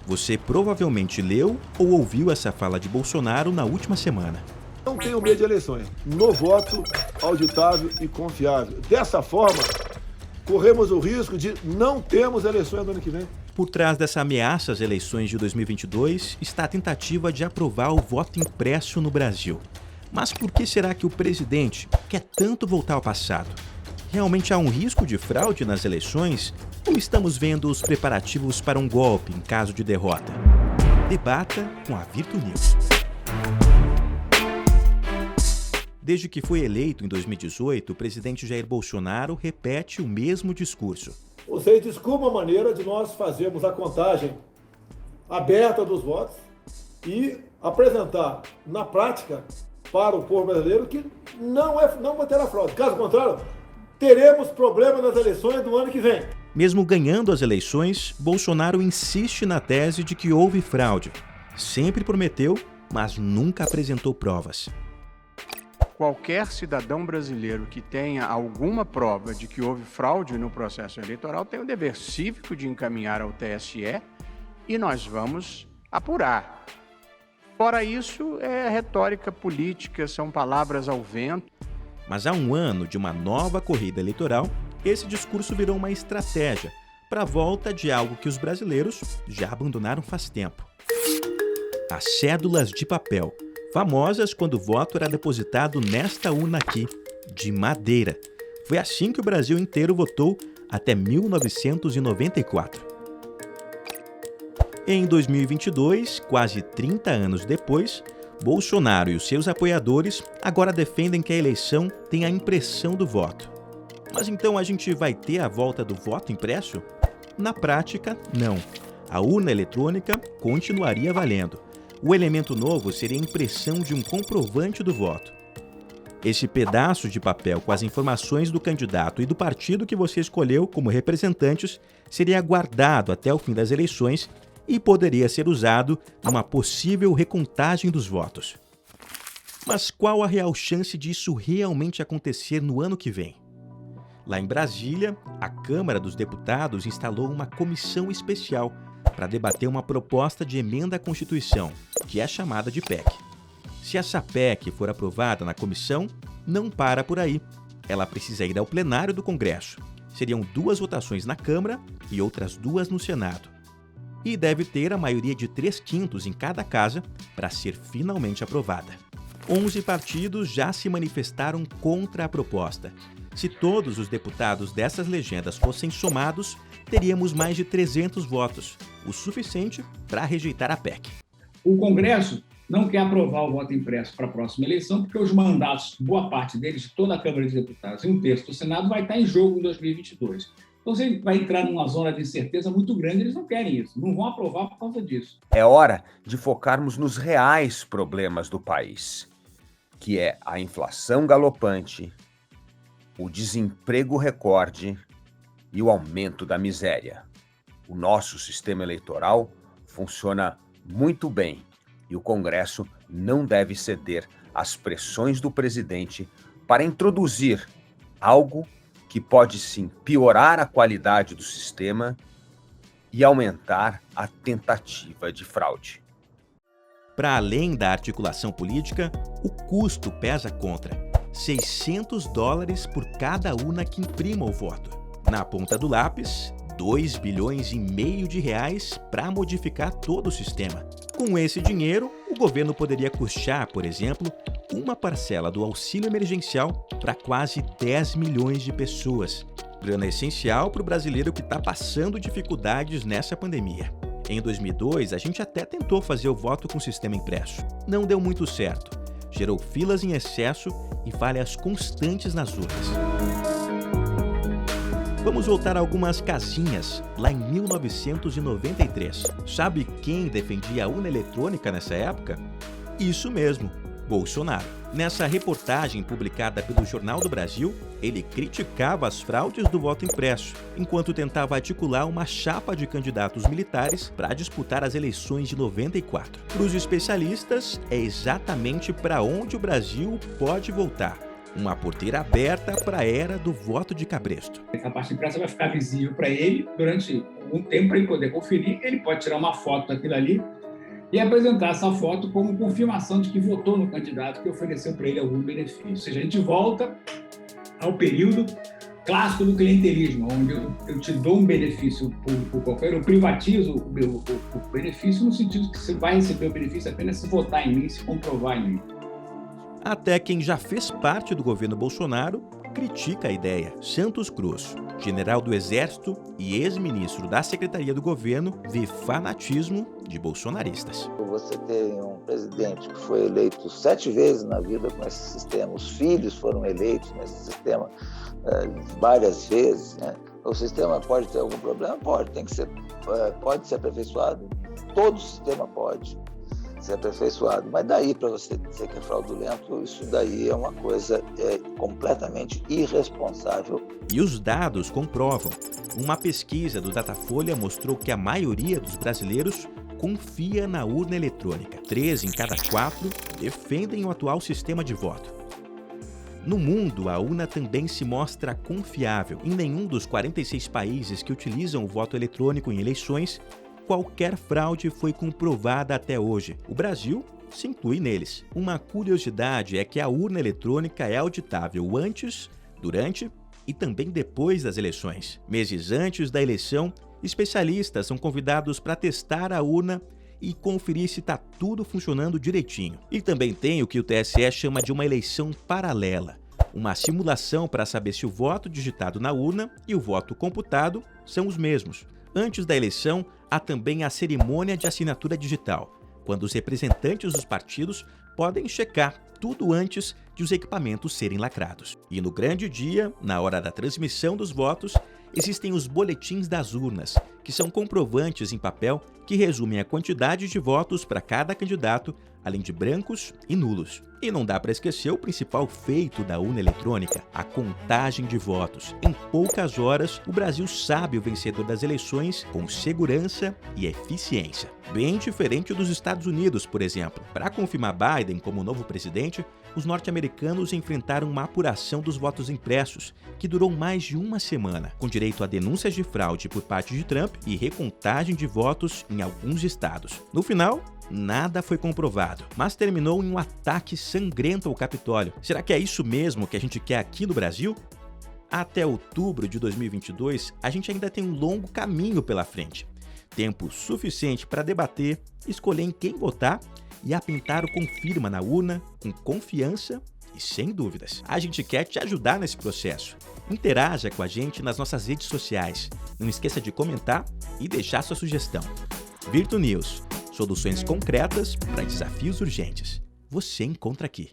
Você provavelmente leu ou ouviu essa fala de Bolsonaro na última semana. Não tenho medo de eleições. No voto auditável e confiável. Dessa forma, corremos o risco de não termos eleições no ano que vem. Por trás dessa ameaça às eleições de 2022 está a tentativa de aprovar o voto impresso no Brasil. Mas por que será que o presidente quer tanto voltar ao passado? Realmente há um risco de fraude nas eleições? Ou estamos vendo os preparativos para um golpe em caso de derrota? Debata com a Virtu News. Desde que foi eleito em 2018, o presidente Jair Bolsonaro repete o mesmo discurso. Vocês descobrem uma maneira de nós fazermos a contagem aberta dos votos e apresentar na prática para o povo brasileiro que não vai ter a fraude. Caso contrário, teremos problemas nas eleições do ano que vem. Mesmo ganhando as eleições, Bolsonaro insiste na tese de que houve fraude. Sempre prometeu, mas nunca apresentou provas. Qualquer cidadão brasileiro que tenha alguma prova de que houve fraude no processo eleitoral tem o dever cívico de encaminhar ao TSE e nós vamos apurar. Fora isso, é retórica política, são palavras ao vento. Mas há um ano de uma nova corrida eleitoral, esse discurso virou uma estratégia para a volta de algo que os brasileiros já abandonaram faz tempo. As cédulas de papel, famosas quando o voto era depositado nesta urna aqui, de madeira. Foi assim que o Brasil inteiro votou até 1994. Em 2022, quase 30 anos depois, Bolsonaro e os seus apoiadores agora defendem que a eleição tem a impressão do voto. Mas então a gente vai ter a volta do voto impresso? Na prática, não. A urna eletrônica continuaria valendo. O elemento novo seria a impressão de um comprovante do voto. Esse pedaço de papel com as informações do candidato e do partido que você escolheu como representantes seria guardado até o fim das eleições e poderia ser usado numa possível recontagem dos votos. Mas qual a real chance disso realmente acontecer no ano que vem? Lá em Brasília, a Câmara dos Deputados instalou uma comissão especial para debater uma proposta de emenda à Constituição, que é chamada de PEC. Se essa PEC for aprovada na comissão, não para por aí. Ela precisa ir ao plenário do Congresso. Seriam 2 votações na Câmara e outras 2 no Senado. E deve ter a maioria de 3/5 em cada casa para ser finalmente aprovada. 11 partidos já se manifestaram contra a proposta. Se todos os deputados dessas legendas fossem somados, teríamos mais de 300 votos, o suficiente para rejeitar a PEC. O Congresso não quer aprovar o voto impresso para a próxima eleição, porque os mandatos, boa parte deles, de toda a Câmara de Deputados e 1/3 do Senado, vai estar em jogo em 2022. Então, você vai entrar numa zona de incerteza muito grande, eles não querem isso, não vão aprovar por causa disso. É hora de focarmos nos reais problemas do país, que é a inflação galopante, o desemprego recorde e o aumento da miséria. O nosso sistema eleitoral funciona muito bem e o Congresso não deve ceder às pressões do presidente para introduzir algo que pode sim piorar a qualidade do sistema e aumentar a tentativa de fraude. Para além da articulação política, o custo pesa contra. $600 por cada urna que imprima o voto. Na ponta do lápis, 2,5 bilhões de reais para modificar todo o sistema. Com esse dinheiro, o governo poderia custear, por exemplo, uma parcela do auxílio emergencial para quase 10 milhões de pessoas. Grana essencial para o brasileiro que está passando dificuldades nessa pandemia. Em 2002, a gente até tentou fazer o voto com sistema impresso. Não deu muito certo. Gerou filas em excesso e falhas constantes nas urnas. Vamos voltar a algumas casinhas, lá em 1993. Sabe quem defendia a urna eletrônica nessa época? Isso mesmo, Bolsonaro. Nessa reportagem publicada pelo Jornal do Brasil, ele criticava as fraudes do voto impresso, enquanto tentava articular uma chapa de candidatos militares para disputar as eleições de 94. Para os especialistas, é exatamente para onde o Brasil pode voltar. Uma porteira aberta para a era do voto de cabresto. Essa parte impressa vai ficar visível para ele durante algum tempo para ele poder conferir. Ele pode tirar uma foto daquilo ali e apresentar essa foto como confirmação de que votou no candidato que ofereceu para ele algum benefício. Ou seja, a gente volta ao período clássico do clientelismo, onde eu te dou um benefício público qualquer, eu privatizo o benefício no sentido que você vai receber o benefício apenas se votar em mim, se comprovar em mim. Até quem já fez parte do governo Bolsonaro critica a ideia. Santos Cruz, general do Exército e ex-ministro da Secretaria do Governo, vê fanatismo de bolsonaristas. Você tem um presidente que foi eleito 7 vezes na vida com esse sistema, os filhos foram eleitos nesse sistema várias vezes, né? O sistema pode ter algum problema? Pode, pode ser aperfeiçoado. Todo sistema pode ser aperfeiçoado, mas daí para você dizer que é fraudulento, isso daí é uma coisa completamente irresponsável. E os dados comprovam. Uma pesquisa do Datafolha mostrou que a maioria dos brasileiros confia na urna eletrônica. 3 em cada 4 defendem o atual sistema de voto. No mundo, a urna também se mostra confiável. Em nenhum dos 46 países que utilizam o voto eletrônico em eleições, qualquer fraude foi comprovada até hoje. O Brasil se inclui neles. Uma curiosidade é que a urna eletrônica é auditável antes, durante e também depois das eleições. Meses antes da eleição, especialistas são convidados para testar a urna e conferir se está tudo funcionando direitinho. E também tem o que o TSE chama de uma eleição paralela, uma simulação para saber se o voto digitado na urna e o voto computado são os mesmos. Antes da eleição, há também a cerimônia de assinatura digital, quando os representantes dos partidos podem checar tudo antes de os equipamentos serem lacrados. E no grande dia, na hora da transmissão dos votos, existem os boletins das urnas, que são comprovantes em papel que resumem a quantidade de votos para cada candidato, além de brancos e nulos. E não dá para esquecer o principal feito da urna eletrônica, a contagem de votos. Em poucas horas, o Brasil sabe o vencedor das eleições com segurança e eficiência. Bem diferente dos Estados Unidos, por exemplo. Para confirmar Biden como novo presidente, os norte-americanos enfrentaram uma apuração dos votos impressos, que durou mais de uma semana, com direito a denúncias de fraude por parte de Trump e recontagem de votos em alguns estados. No final, nada foi comprovado, mas terminou em um ataque sangrento ao Capitólio. Será que é isso mesmo que a gente quer aqui no Brasil? Até outubro de 2022, a gente ainda tem um longo caminho pela frente. Tempo suficiente para debater, escolher em quem votar e apontar o confirma na urna com confiança e sem dúvidas. A gente quer te ajudar nesse processo. Interaja com a gente nas nossas redes sociais. Não esqueça de comentar e deixar sua sugestão. Virtu News. Soluções concretas para desafios urgentes. Você encontra aqui.